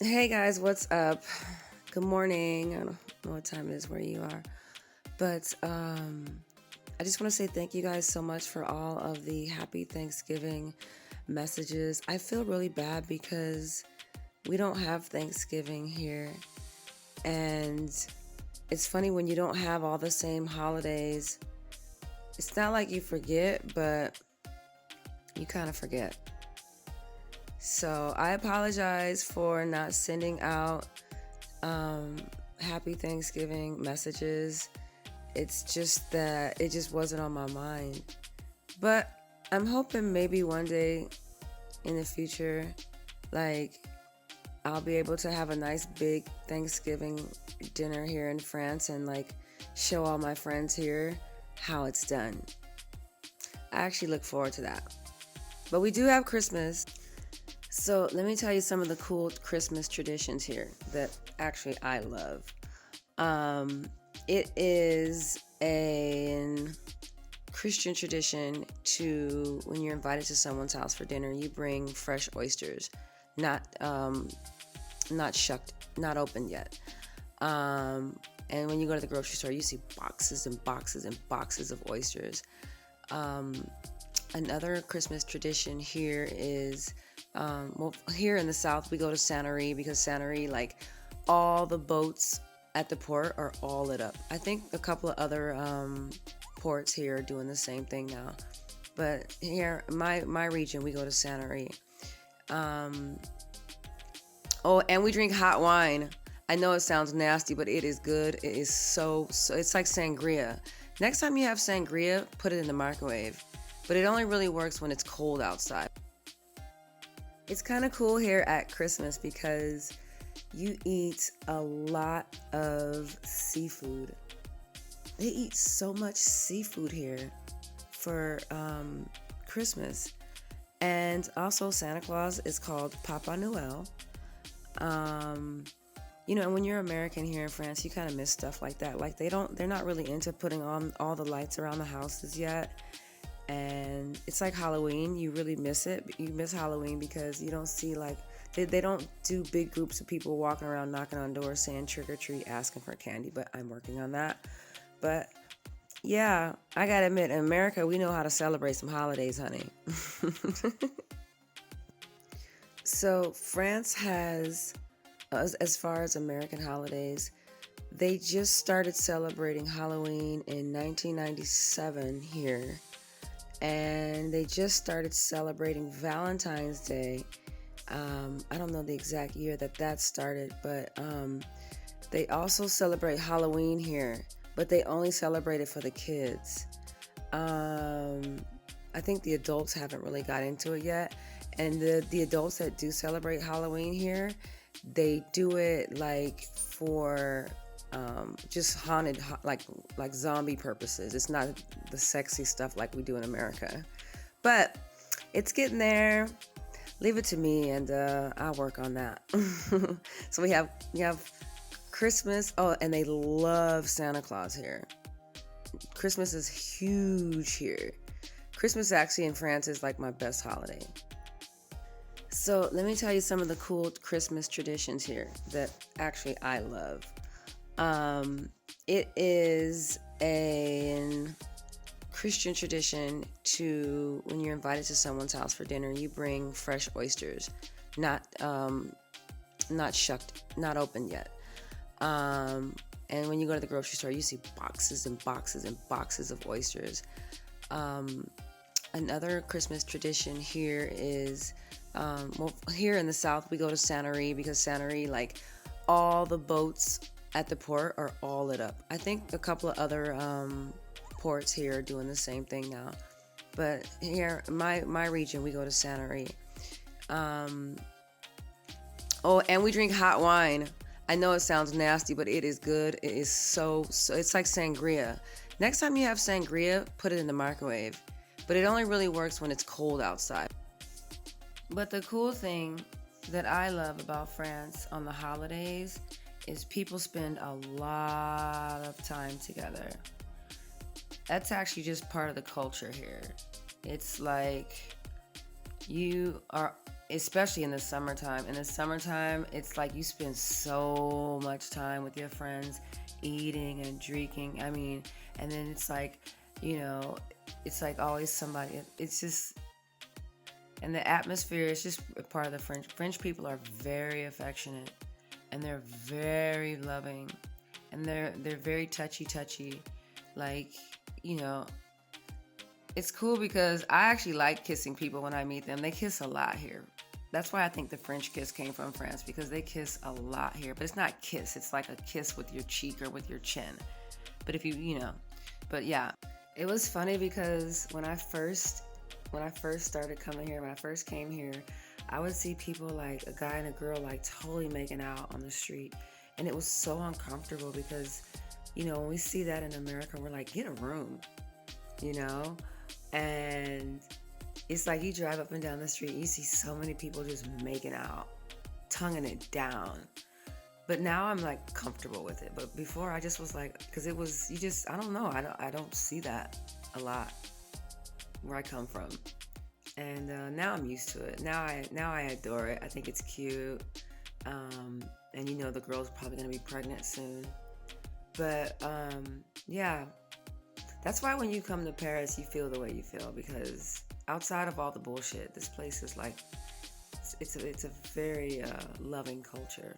Hey guys, what's up? Good morning. I don't know what time it is where you are, but I just want to say thank you guys so much for all of the happy Thanksgiving messages. I feel really bad because we don't have Thanksgiving here, and it's funny when you don't have all the same holidays. It's not like you forget, but you kind of forget. So I apologize for not sending out happy Thanksgiving messages. It's just that it just wasn't on my mind. But I'm hoping maybe one day in the future, like, I'll be able to have a nice big Thanksgiving dinner here in France and like show all my friends here how it's done. I actually look forward to that. But we do have Christmas. So let me tell you some of the cool Christmas traditions here that actually I love. It is a Christian tradition to, when you're invited to someone's house for dinner, you bring fresh oysters, not shucked, not opened yet. And when you go to the grocery store, you see boxes and boxes and boxes of oysters. Another Christmas tradition here is, here in the South, we go to Santery because Santery, like, all the boats at the port are all lit up. I think a couple of other ports here are doing the same thing now. But here, my region, we go to Santery. Oh, and we drink hot wine. I know it sounds nasty, but it is good. It is so it's like sangria. Next time you have sangria, put it in the microwave. But it only really works when it's cold outside. It's kind of cool here at Christmas because you eat a lot of seafood. They eat so much seafood here for Christmas. And also Santa Claus is called Papa Noel. And when you're American here in France, you kind of miss stuff like that. Like they're not really into putting on all the lights around the houses yet. And it's like Halloween. You really miss it. You miss Halloween because you don't see they don't do big groups of people walking around knocking on doors saying trick or treat, asking for candy. But I'm working on that. But yeah, I gotta admit, in America, we know how to celebrate some holidays, honey. So France has, as far as American holidays, they just started celebrating Halloween in 1997 here. And they just started celebrating Valentine's Day. I don't know the exact year that started, but they also celebrate Halloween here, but they only celebrate it for the kids. I think the adults haven't really got into it yet. And the adults that do celebrate Halloween here, they do it like for just haunted, like zombie purposes. It's not the sexy stuff like we do in America, but it's getting there. Leave it to me, and I'll work on that. So we have Christmas. Oh, and they love Santa Claus here. Christmas is huge here. Christmas actually in France is like my best holiday. So let me tell you some of the cool Christmas traditions here that actually I love. It is a Christian tradition to, when you're invited to someone's house for dinner, you bring fresh oysters, not shucked, not opened yet. And when you go to the grocery store, you see boxes and boxes and boxes of oysters. Another Christmas tradition here is, here in the South, we go to Santery because Santery, like, all the boats at the port are all lit up. I think a couple of other ports here are doing the same thing now. But here, my region, we go to Santery. Oh, and we drink hot wine. I know it sounds nasty, but it is good. It is so it's like sangria. Next time you have sangria, put it in the microwave. But it only really works when it's cold outside. But the cool thing that I love about France on the holidays is people spend a lot of time together. That's actually just part of the culture here. It's like you are especially in the summertime. In the summertime, it's like you spend so much time with your friends, eating and drinking. I mean, and then it's like, you know, it's like always somebody. It's just, and the atmosphere is just a part of the French. French people are very affectionate, and they're very loving, and they're very touchy. Like, you know, it's cool because I actually like kissing people when I meet them. They kiss a lot here. That's why I think the French kiss came from France, because they kiss a lot here. But it's not kiss. It's like a kiss with your cheek or with your chin. But if but yeah. It was funny because when I first started coming here, when I first came here, I would see people like a guy and a girl like totally making out on the street. And it was so uncomfortable because, when we see that in America, we're like, get a room, you know? And it's like you drive up and down the street, you see so many people just making out, tonguing it down. But now I'm like comfortable with it. But before I just was like, because it was, I don't know. I don't see that a lot where I come from. And now I'm used to it. Now I adore it. I think it's cute. And the girl's probably going to be pregnant soon. But yeah, that's why when you come to Paris, you feel the way you feel, because outside of all the bullshit, this place is like, it's a very loving culture.